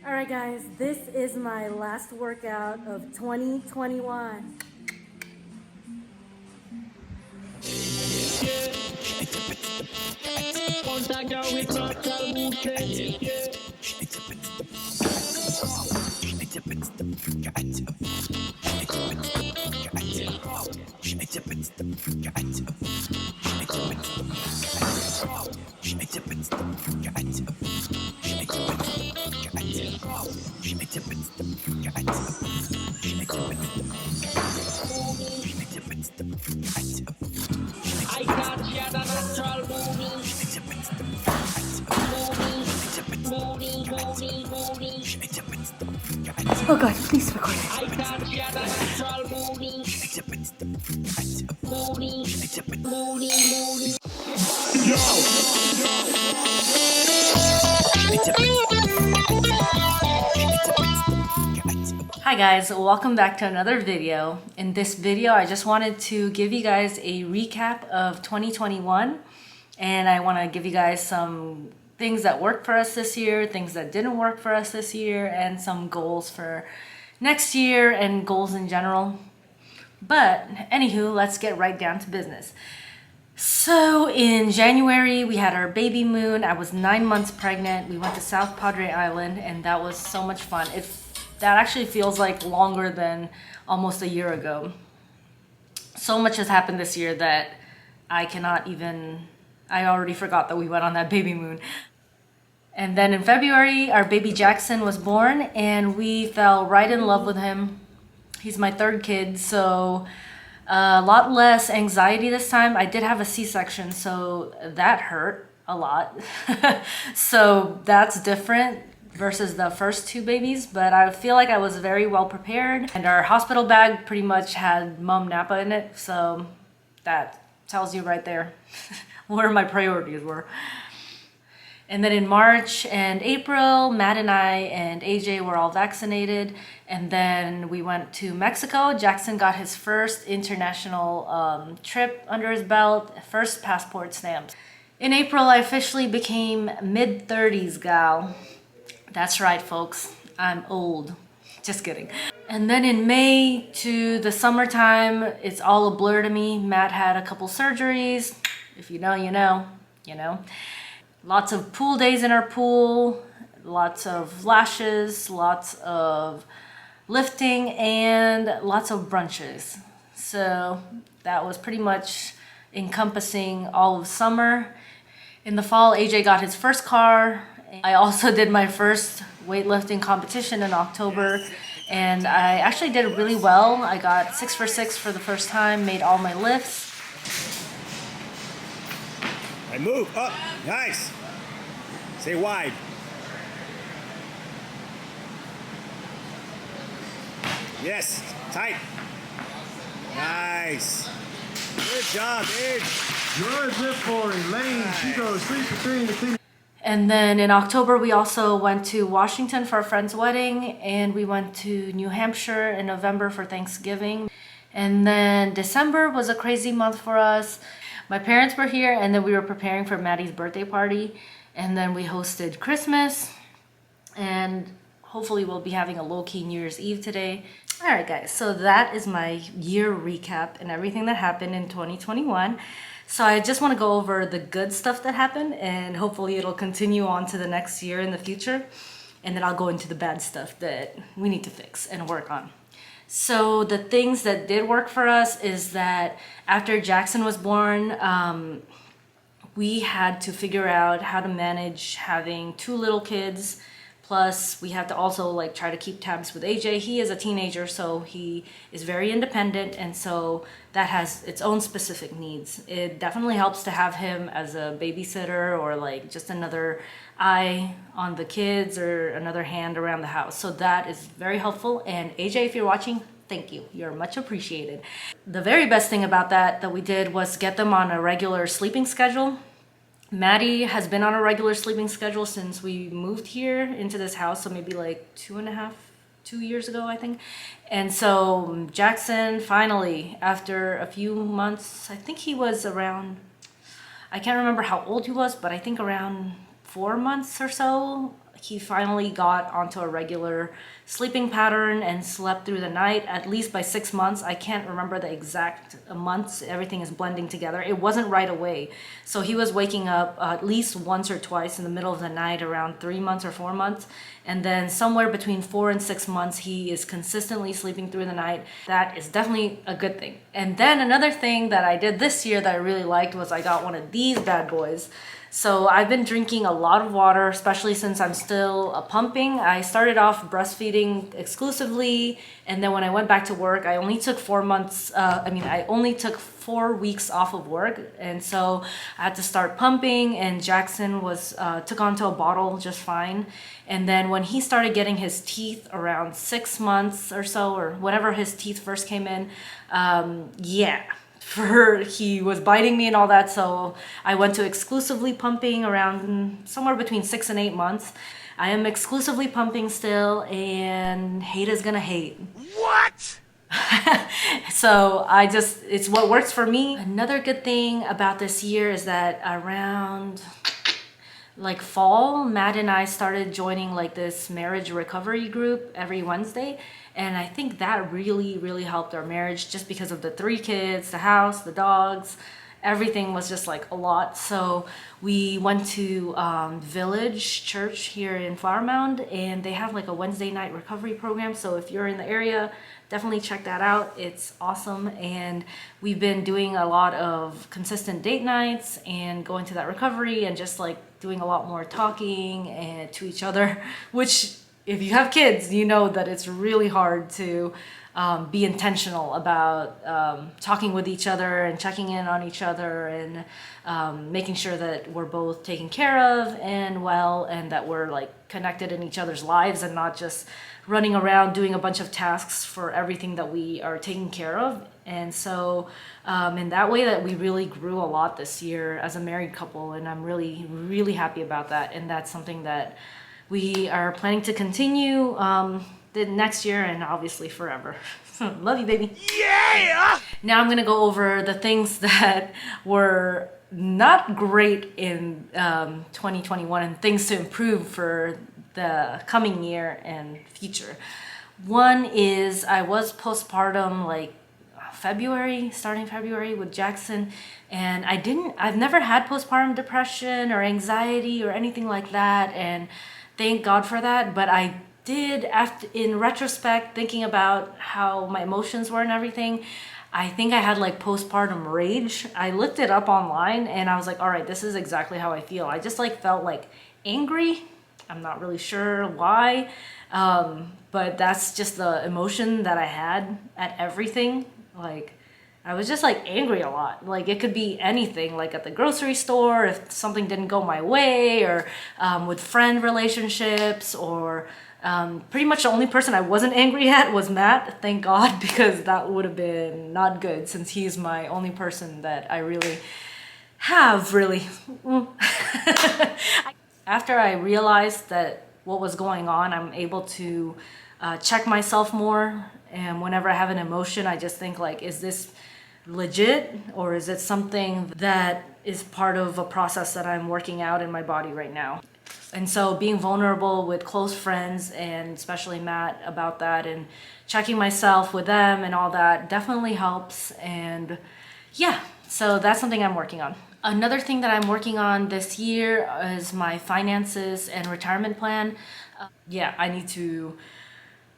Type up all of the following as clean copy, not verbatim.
Alright guys, this is my last workout of 2021. Oh god, please record Hi guys, welcome back to another video. In this video, I just wanted to give you guys a recap of 2021, and I want to give you guys some things that worked for us this year, things that didn't work for us this year, and some goals for next year and goals in general. But anywho, let's get right down to business. So in January, we had our baby moon. I was 9 months pregnant. We went to South Padre Island, and that was so much fun. That actually feels like longer than almost a year ago. So much has happened this year that I already forgot that we went on that baby moon. And then in February, our baby Jackson was born, and we fell right in love with him. He's my third kid, so a lot less anxiety this time. I did have a C-section, so that hurt a lot. So that's different versus the first two babies, but I feel like I was very well prepared, and our hospital bag pretty much had Mom Napa in it, so that tells you right there where my priorities were. And then in March and April, Matt and I and AJ were all vaccinated, and then we went to Mexico. Jackson got his first international trip under his belt, first passport stamps. In April, I officially became mid-30s gal. That's right, folks. I'm old. Just kidding. And then in May to the summertime, it's all a blur to me. Matt had a couple surgeries. If you know, you know, you know. Lots of pool days in our pool, lots of lashes, lots of lifting, and lots of brunches. So that was pretty much encompassing all of summer. In the fall, AJ got his first car. I also did my first weightlifting competition in October, and I actually did really well. I got 6 for 6 for the first time, made all my lifts. I move up, nice. Stay wide. Yes, tight. Nice. Good job, Ed. Good lift for Elaine. She goes 3 for 3 in the clean. And then in October, we also went to Washington for a friend's wedding, and we went to New Hampshire in November for Thanksgiving. And then December was a crazy month for us. My parents were here, and then we were preparing for Maddie's birthday party, and then we hosted Christmas, and hopefully we'll be having a low-key New Year's Eve today. All right, guys, so that is my year recap and everything that happened in 2021. So I just want to go over the good stuff that happened, and hopefully it'll continue on to the next year in the future. And then I'll go into the bad stuff that we need to fix and work on. So the things that did work for us is that after Jackson was born, we had to figure out how to manage having 2 little kids. Plus, we have to also like try to keep tabs with AJ. He is a teenager, so he is very independent, and so that has its own specific needs. It definitely helps to have him as a babysitter or like just another eye on the kids or another hand around the house. So that is very helpful. And AJ, if you're watching, thank you. You're much appreciated. The very best thing about that we did was get them on a regular sleeping schedule. Maddie has been on a regular sleeping schedule since we moved here into this house, so maybe like 2 years ago, I think. And so Jackson finally, after a few months, I think he was around, I can't remember how old he was, but I think around 4 months or so, he finally got onto a regular sleeping pattern and slept through the night, at least by 6 months. I can't remember the exact months. Everything is blending together. It wasn't right away. So he was waking up at least once or twice in the middle of the night around 3 months or 4 months. And then somewhere between 4 and 6 months, he is consistently sleeping through the night. That is definitely a good thing. And then another thing that I did this year that I really liked was I got one of these bad boys. So I've been drinking a lot of water, especially since I'm still pumping. I started off breastfeeding exclusively, and then when I went back to work, I only took 4 months, I only took 4 weeks off of work, and so I had to start pumping, and Jackson was took onto a bottle just fine. And then when he started getting his teeth around 6 months or so, or whenever his teeth first came in, he was biting me and all that, so I went to exclusively pumping around somewhere between 6 and 8 months. I am exclusively pumping still, and hate is gonna hate. What? So it's what works for me. Another good thing about this year is that around like fall, Matt and I started joining like this marriage recovery group every Wednesday. And I think that really helped our marriage, just because of the 3 kids, the house, the dogs, everything was just like a lot. So we went to Village Church here in Flower Mound, and they have like a Wednesday night recovery program. So if you're in the area, definitely check that out. It's awesome. And we've been doing a lot of consistent date nights and going to that recovery and just like doing a lot more talking and to each other, which if you have kids, you know that it's really hard to be intentional about talking with each other and checking in on each other and making sure that we're both taken care of and well, and that we're like connected in each other's lives and not just running around doing a bunch of tasks for everything that we are taking care of. And so in that way, that we really grew a lot this year as a married couple, and I'm really happy about that. And that's something that we are planning to continue the next year and obviously forever. Love you, baby. Yeah! Now I'm gonna go over the things that were not great in 2021 and things to improve for the coming year and future. One is I was postpartum like starting February with Jackson, and I've never had postpartum depression or anxiety or anything like that, and thank God for that. But I did, in retrospect, thinking about how my emotions were and everything, I think I had like postpartum rage. I looked it up online and I was like, all right, this is exactly how I feel. I just like felt like angry. I'm not really sure why, but that's just the emotion that I had at everything. Like, I was just like angry a lot. Like, it could be anything, like at the grocery store, if something didn't go my way, or with friend relationships, or pretty much the only person I wasn't angry at was Matt, thank God, because that would have been not good, since he's my only person that I really have, really. After I realized that what was going on, I'm able to check myself more, and whenever I have an emotion, I just think like, is this legit, or is it something that is part of a process that I'm working out in my body right now? And so being vulnerable with close friends, and especially Matt, about that, and checking myself with them and all that definitely helps. And yeah, so that's something I'm working on. Another thing that I'm working on this year is my finances and retirement plan. I need to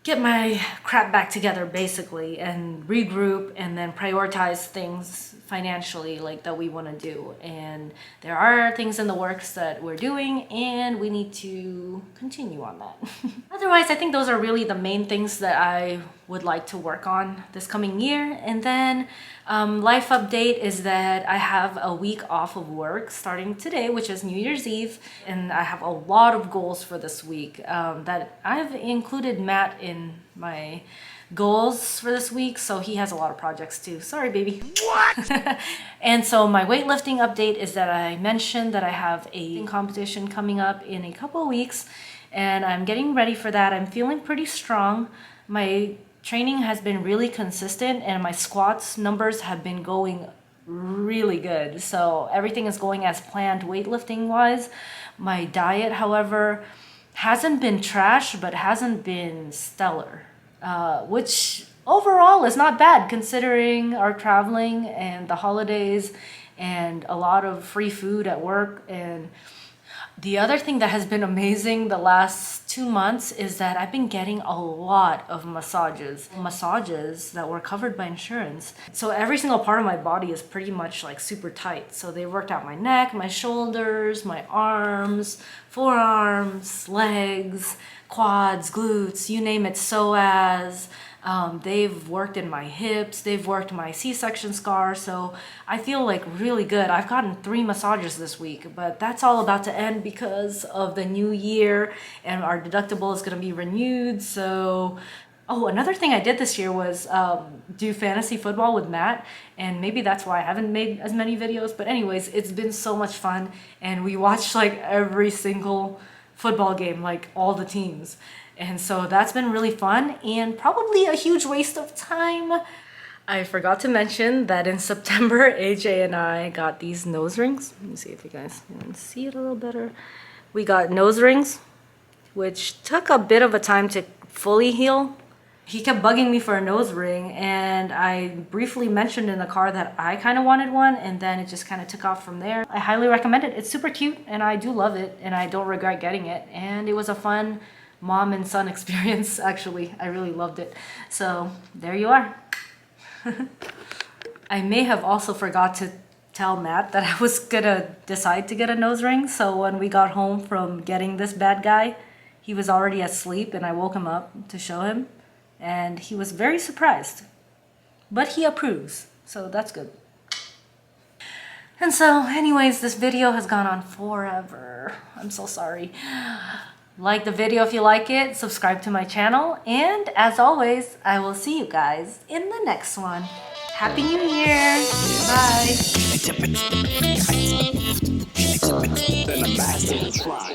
get my crap back together, basically, and regroup, and then prioritize things financially like that we want to do. And there are things in the works that we're doing, and we need to continue on that. Otherwise, I think those are really the main things that I would like to work on this coming year. And then life update is that I have a week off of work starting today, which is New Year's Eve, and I have a lot of goals for this week that I've included Matt in my goals for this week, so he has a lot of projects too. Sorry, baby. What? And so my weightlifting update is that I mentioned that I have a competition coming up in a couple of weeks, and I'm getting ready for that. I'm feeling pretty strong. My training has been really consistent, and my squats numbers have been going really good. So everything is going as planned weightlifting wise. My diet, however, hasn't been trash, but hasn't been stellar, which overall is not bad considering our traveling and the holidays and a lot of free food at work. And the other thing that has been amazing the last 2 months is that I've been getting a lot of massages that were covered by insurance. So every single part of my body is pretty much like super tight. So they worked out my neck, my shoulders, my arms, forearms, legs, quads, glutes, you name it, psoas. They've worked in my hips, they've worked my C-section scar, so I feel like really good. I've gotten 3 massages this week, but that's all about to end because of the new year and our deductible is going to be renewed. So, oh, another thing I did this year was do fantasy football with Matt, and maybe that's why I haven't made as many videos, but anyways, it's been so much fun, and we watched like every single football game, like all the teams. And so that's been really fun and probably a huge waste of time. I forgot to mention that in September, AJ and I got these nose rings. Let me see if you guys can see it a little better. We got nose rings, which took a bit of a time to fully heal. He kept bugging me for a nose ring, and I briefly mentioned in the car that I kind of wanted one, and then it just kind of took off from there. I highly recommend it. It's super cute, and I do love it, and I don't regret getting it. And it was a fun mom and son experience, actually. I really loved it. So there you are. I may have also forgot to tell Matt that I was gonna decide to get a nose ring. So when we got home from getting this bad guy, he was already asleep and I woke him up to show him. And he was very surprised. But he approves, so that's good. And so anyways, this video has gone on forever. I'm so sorry. Like the video if you like it, subscribe to my channel, and as always, I will see you guys in the next one. Happy New Year! Bye!